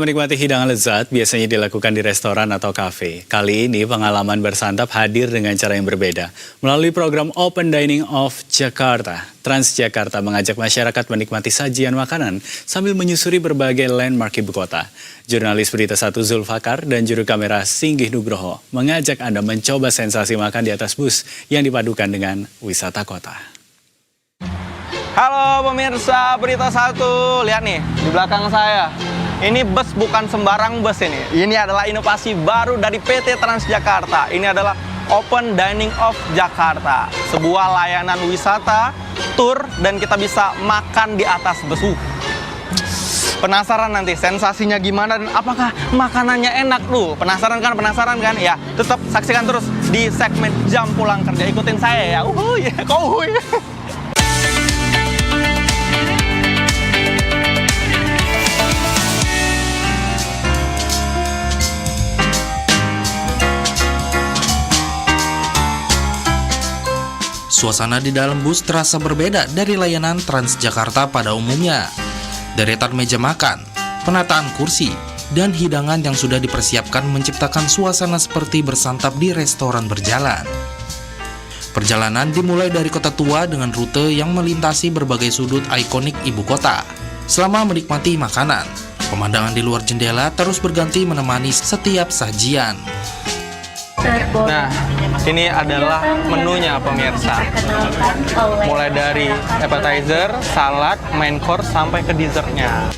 Menikmati hidangan lezat biasanya dilakukan di restoran atau kafe. Kali ini pengalaman bersantap hadir dengan cara yang berbeda. Melalui program Open Dining of Jakarta, Transjakarta mengajak masyarakat menikmati sajian makanan sambil menyusuri berbagai landmark ibu kota. Jurnalis Berita 1 Zulfakar dan juru kamera Singgih Nugroho mengajak Anda mencoba sensasi makan di atas bus yang dipadukan dengan wisata kota. Halo pemirsa Berita 1, lihat nih di belakang saya. Ini bus bukan sembarang bus ini. Ini adalah inovasi baru dari PT Transjakarta. Ini adalah Open Dining of Jakarta. Sebuah layanan wisata, tour, dan kita bisa makan di atas bus. Penasaran nanti sensasinya gimana dan apakah makanannya enak tuh? Penasaran kan? Ya, tetap saksikan terus di segmen Jam Pulang Kerja. Ikutin saya ya. Uhuy. Suasana di dalam bus terasa berbeda dari layanan Transjakarta pada umumnya. Deretan meja makan, penataan kursi, dan hidangan yang sudah dipersiapkan menciptakan suasana seperti bersantap di restoran berjalan. Perjalanan dimulai dari kota tua dengan rute yang melintasi berbagai sudut ikonik ibu kota. Selama menikmati makanan, pemandangan di luar jendela terus berganti menemani setiap sajian. Nah, ini adalah menunya pemirsa. Mulai dari appetizer, salad, main course, sampai ke dessertnya.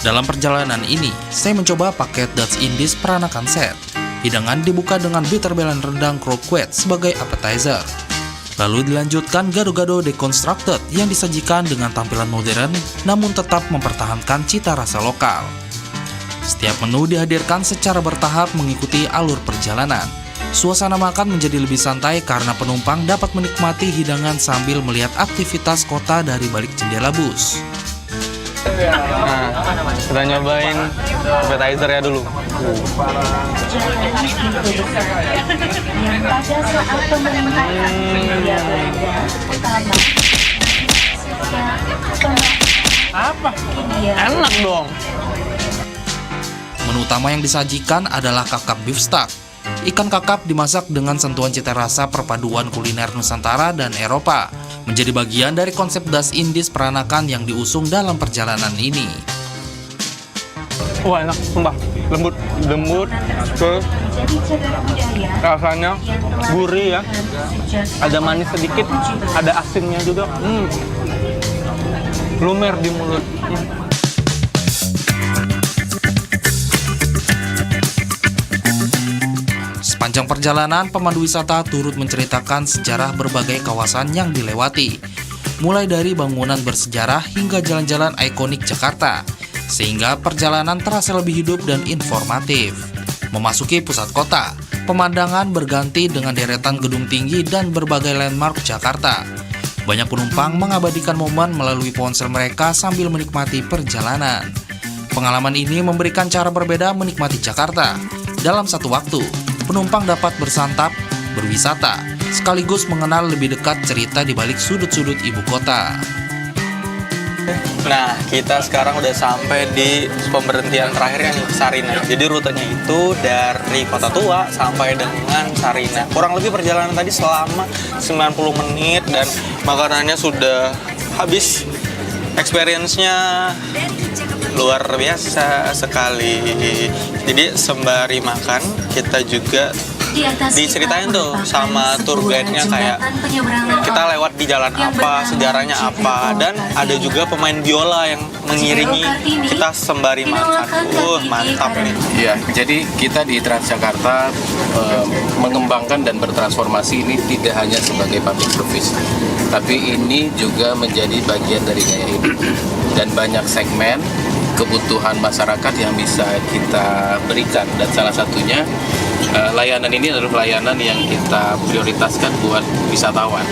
Dalam perjalanan ini, saya mencoba paket Dutch Indies peranakan set. Hidangan dibuka dengan bitterballen rendang croquette sebagai appetizer. Lalu dilanjutkan gado-gado deconstructed yang disajikan dengan tampilan modern namun tetap mempertahankan cita rasa lokal. Setiap menu dihadirkan secara bertahap mengikuti alur perjalanan. Suasana makan menjadi lebih santai karena penumpang dapat menikmati hidangan sambil melihat aktivitas kota dari balik jendela bus. Nah, kita nyobain appetizer ya dulu. Enak dong. Menu utama yang disajikan adalah kakap beef steak. Ikan kakap dimasak dengan sentuhan cita rasa perpaduan kuliner Nusantara dan Eropa, menjadi bagian dari konsep Dutch Indies peranakan yang diusung dalam perjalanan ini. Wah, enak, sumpah. Lembut, terus rasanya gurih ya. Ada manis sedikit, ada asinnya juga. Lumer di mulut. Sepanjang perjalanan, pemandu wisata turut menceritakan sejarah berbagai kawasan yang dilewati, mulai dari bangunan bersejarah hingga jalan-jalan ikonik Jakarta, sehingga perjalanan terasa lebih hidup dan informatif. Memasuki pusat kota, pemandangan berganti dengan deretan gedung tinggi dan berbagai landmark Jakarta. Banyak penumpang mengabadikan momen melalui ponsel mereka sambil menikmati perjalanan. Pengalaman ini memberikan cara berbeda menikmati Jakarta. Dalam satu waktu, penumpang dapat bersantap, berwisata, sekaligus mengenal lebih dekat cerita di balik sudut-sudut ibu kota. Nah, kita sekarang udah sampai di pemberhentian terakhirnya nih, Sarinah. Jadi rutenya itu dari Kota Tua sampai dengan Sarinah. Kurang lebih perjalanan tadi selama 90 menit dan makanannya sudah habis. Experience-nya luar biasa sekali. Jadi sembari makan, kita juga diceritain tuh sama tour guide-nya kayak kita lewat di jalan apa, sejarahnya apa, dan ada juga pemain biola yang mengiringi kita sembari makan. Mantap nih. Iya, jadi kita di Transjakarta mengembangkan dan bertransformasi ini tidak hanya sebagai public service, tapi ini juga menjadi bagian dari gaya hidup dan banyak segmen kebutuhan masyarakat yang bisa kita berikan, dan salah satunya layanan ini adalah layanan yang kita prioritaskan buat wisatawan.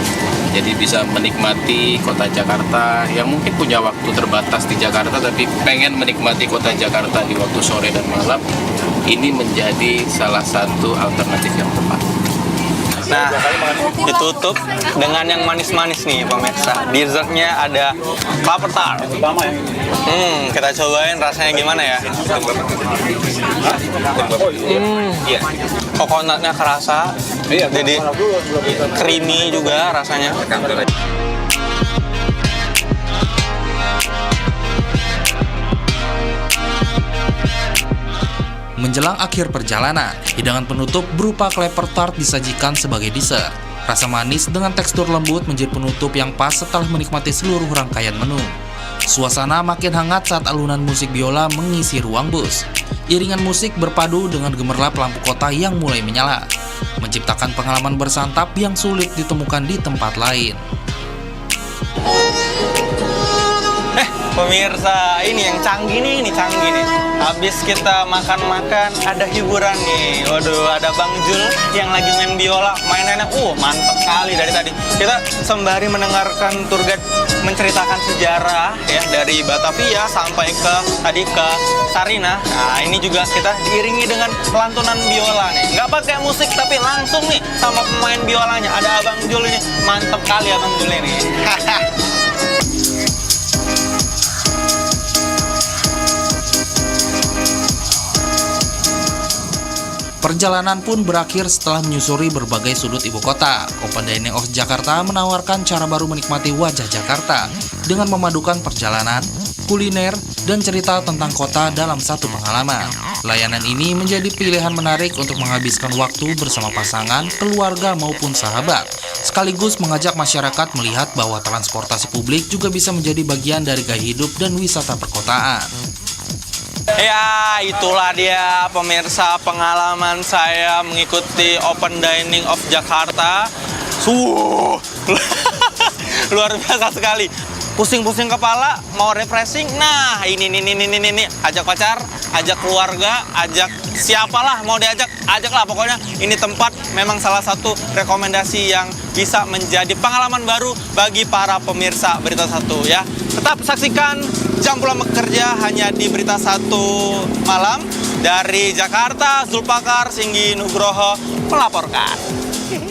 Jadi bisa menikmati kota Jakarta yang mungkin punya waktu terbatas di Jakarta tapi pengen menikmati kota Jakarta di waktu sore dan malam. Ini menjadi salah satu alternatif yang tepat. Nah, ditutup dengan yang manis-manis nih pemirsa. Dessertnya ada clover tart. Kita cobain rasanya gimana ya. Coconutnya kerasa, jadi creamy juga rasanya. Menjelang akhir perjalanan, hidangan penutup berupa clever tart disajikan sebagai dessert. Rasa manis dengan tekstur lembut menjadi penutup yang pas setelah menikmati seluruh rangkaian menu. Suasana makin hangat saat alunan musik biola mengisi ruang bus. Iringan musik berpadu dengan gemerlap lampu kota yang mulai menyala, menciptakan pengalaman bersantap yang sulit ditemukan di tempat lain. Pemirsa, ini yang canggih nih, Habis kita makan-makan, ada hiburan nih. Waduh, ada Bang Jul yang lagi main biola, mainannya, mantep kali dari tadi. Kita sembari mendengarkan tour guide menceritakan sejarah ya dari Batavia sampai ke Sarina. Nah, ini juga kita diiringi dengan lantunan biola nih. Nggak pakai musik tapi langsung nih sama pemain biolanya. Ada Abang Jul ini, mantep kali Abang Jul ini. Perjalanan pun berakhir setelah menyusuri berbagai sudut ibu kota. Open Dining of Jakarta menawarkan cara baru menikmati wajah Jakarta dengan memadukan perjalanan, kuliner, dan cerita tentang kota dalam satu pengalaman. Layanan ini menjadi pilihan menarik untuk menghabiskan waktu bersama pasangan, keluarga, maupun sahabat, sekaligus mengajak masyarakat melihat bahwa transportasi publik juga bisa menjadi bagian dari gaya hidup dan wisata perkotaan. Ya, itulah dia pemirsa pengalaman saya mengikuti Open Dining of Jakarta. Luar biasa sekali. Pusing-pusing kepala, mau refreshing. Nah, ini. Ajak pacar, ajak keluarga, ajak siapalah mau diajak, ajaklah pokoknya. Ini tempat memang salah satu rekomendasi yang bisa menjadi pengalaman baru bagi para pemirsa Berita Satu ya. Tetap saksikan Jam Pulang Bekerja hanya di Berita Satu Malam. Dari Jakarta, Zulpakar Singgi Nugroho melaporkan.